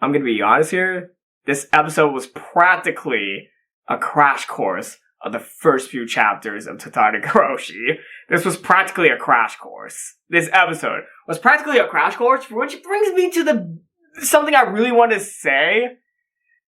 I'm gonna be honest here, this episode was practically a crash course of the first few chapters of Tatari Higurashi. This was practically a crash course. This episode was practically a crash course, which brings me to something I really want to say.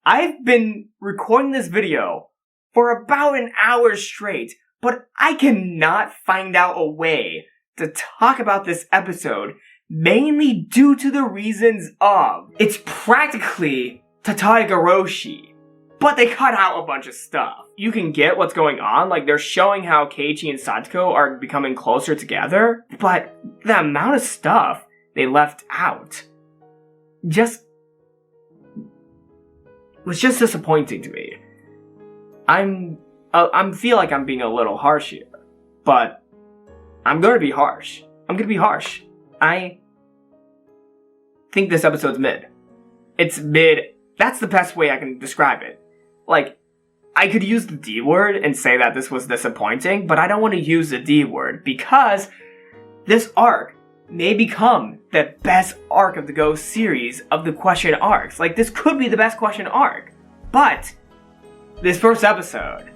I've been recording this video for about an hour straight, but I cannot find out a way to talk about this episode, mainly due to the reasons of it's practically Tatari Higurashi, but they cut out a bunch of stuff. You can get what's going on, like they're showing how Keiichi and Satoko are becoming closer together, but the amount of stuff they left out was just disappointing to me. I feel like I'm being a little harsh here, but I'm gonna be harsh. I think this episode's mid. It's mid. That's the best way I can describe it. Like, I could use the D word and say that this was disappointing, but I don't want to use the D word because this arc may become the best arc of the GOU series of the question arcs. Like, this could be the best question arc. But this first episode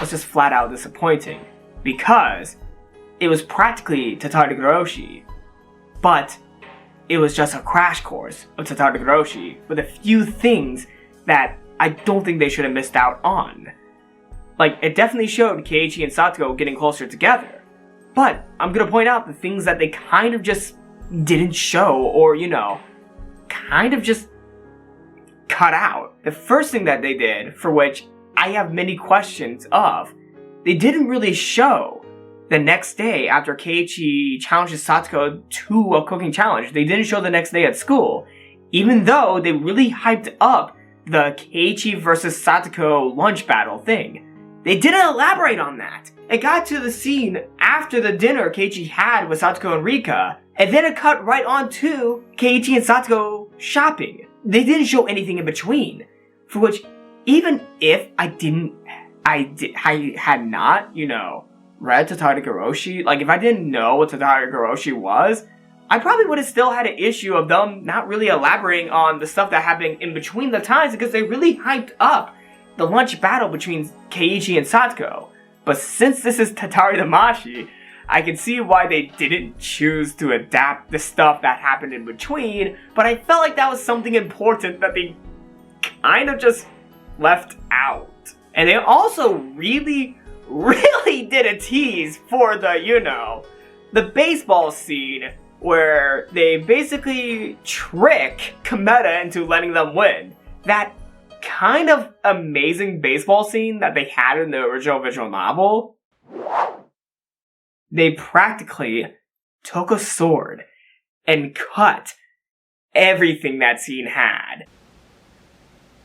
was just flat out disappointing because it was practically Tatari Higurashi, but it was just a crash course of Tatari Higurashi with a few things that I don't think they should have missed out on. Like, it definitely showed Keiichi and Satoko getting closer together, but I'm gonna point out the things that they kind of just didn't show, or, kind of just cut out. The first thing that they did, for which I have many questions of, they didn't really show the next day after Keiichi challenges Satoko to a cooking challenge. They didn't show the next day at school, even though they really hyped up the Keiichi versus Satoko lunch battle thing. They didn't elaborate on that. It got to the scene after the dinner Keiichi had with Satoko and Rika, and then it cut right on to Keiichi and Satoko shopping. They didn't show anything in between, for which, even if I had not, read Tatari Higurashi, like if I didn't know what Tatari Higurashi was, I probably would have still had an issue of them not really elaborating on the stuff that happened in between the times, because they really hyped up the lunch battle between Keiichi and Satoko. But since this is Tatari Damashi, I can see why they didn't choose to adapt the stuff that happened in between, but I felt like that was something important that they kind of just left out. And they also really did a tease for the baseball scene where they basically trick Kometa into letting them win. That kind of amazing baseball scene that they had in the original visual novel, they practically took a sword and cut everything that scene had.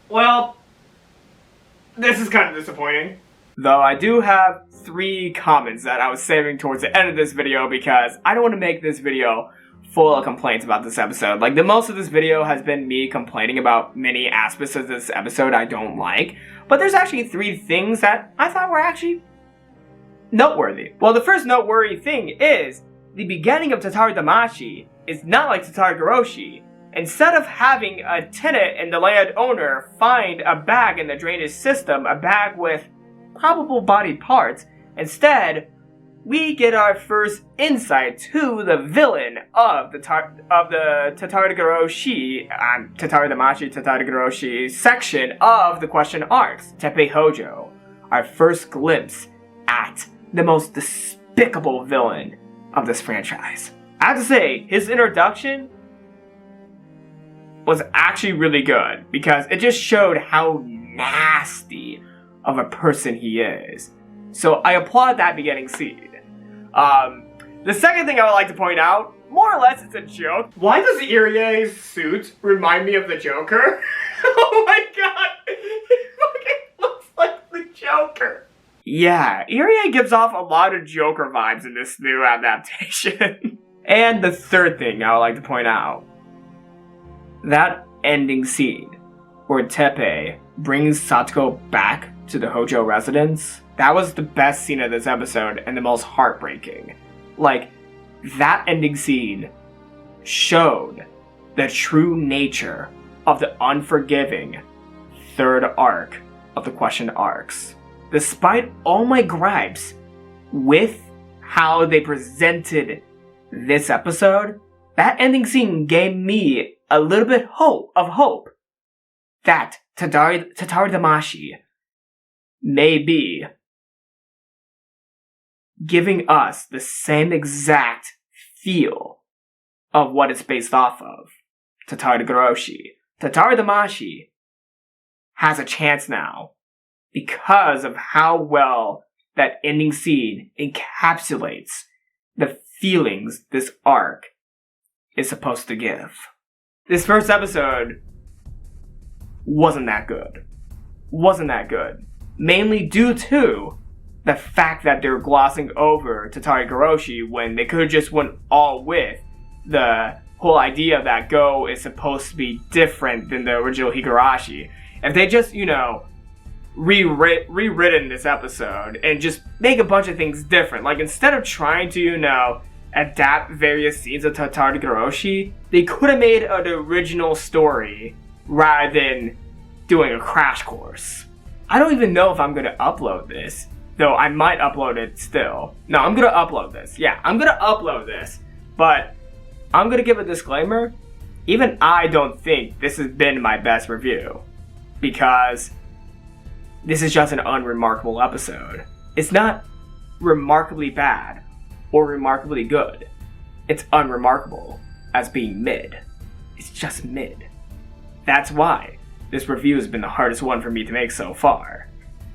Well, this is kind of disappointing. Though I do have 3 comments that I was saving towards the end of this video because I don't want to make this video full of complaints about this episode. Like, the most of this video has been me complaining about many aspects of this episode I don't like, but there's actually 3 things that I thought were actually noteworthy. Well, the first noteworthy thing is the beginning of Tatari Damashi is not like Tatari Higurashi. Instead of having a tenant and the landowner find a bag in the drainage system, a bag with probable body parts, instead, we get our first insight to the villain of the Tatari Higurashi, Tatari Damashi, Tatari Higurashi section of the question arcs, Teppei Hojo. Our first glimpse at the most despicable villain of this franchise. I have to say, his introduction was actually really good because it just showed how nasty of a person he is. So I applaud that beginning scene. The second thing I would like to point out, more or less it's a joke. Why does Irie's suit remind me of the Joker? Oh my god! It fucking looks like the Joker! Yeah, Irie gives off a lot of Joker vibes in this new adaptation. And the third thing I would like to point out, that ending scene where Teppei brings Satoko back to the Hojo residence, that was the best scene of this episode and the most heartbreaking. Like, that ending scene showed the true nature of the unforgiving third arc of the question arcs. Despite all my gripes with how they presented this episode, that ending scene gave me a little bit of hope that Tatari Damashi may be giving us the same exact feel of what it's based off of. Tatari Higurashi. Tatari Damashi has a chance now because of how well that ending scene encapsulates the feelings this arc is supposed to give. This first episode wasn't that good. Mainly due to the fact that they're glossing over Tatari Higurashi when they could have just went all with the whole idea that GOU is supposed to be different than the original Higurashi. If they just, rewritten this episode and just make a bunch of things different, like instead of trying to, adapt various scenes of Tatari Higurashi, they could have made an original story rather than doing a crash course. I don't even know if I'm gonna upload this, though I might upload it still. No, I'm gonna upload this. Yeah, I'm gonna upload this, but I'm gonna give a disclaimer. Even I don't think this has been my best review, because this is just an unremarkable episode. It's not remarkably bad or remarkably good. It's unremarkable as being mid. It's just mid. That's why this review has been the hardest one for me to make so far.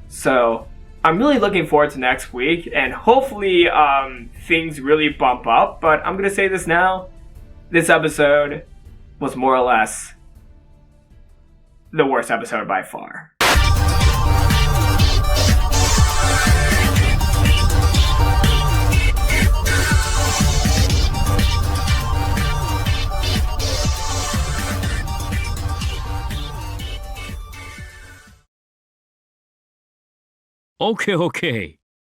So I'm really looking forward to next week, and hopefully things really bump up, but I'm gonna say this now. This episode was more or less the worst episode by far. Okay.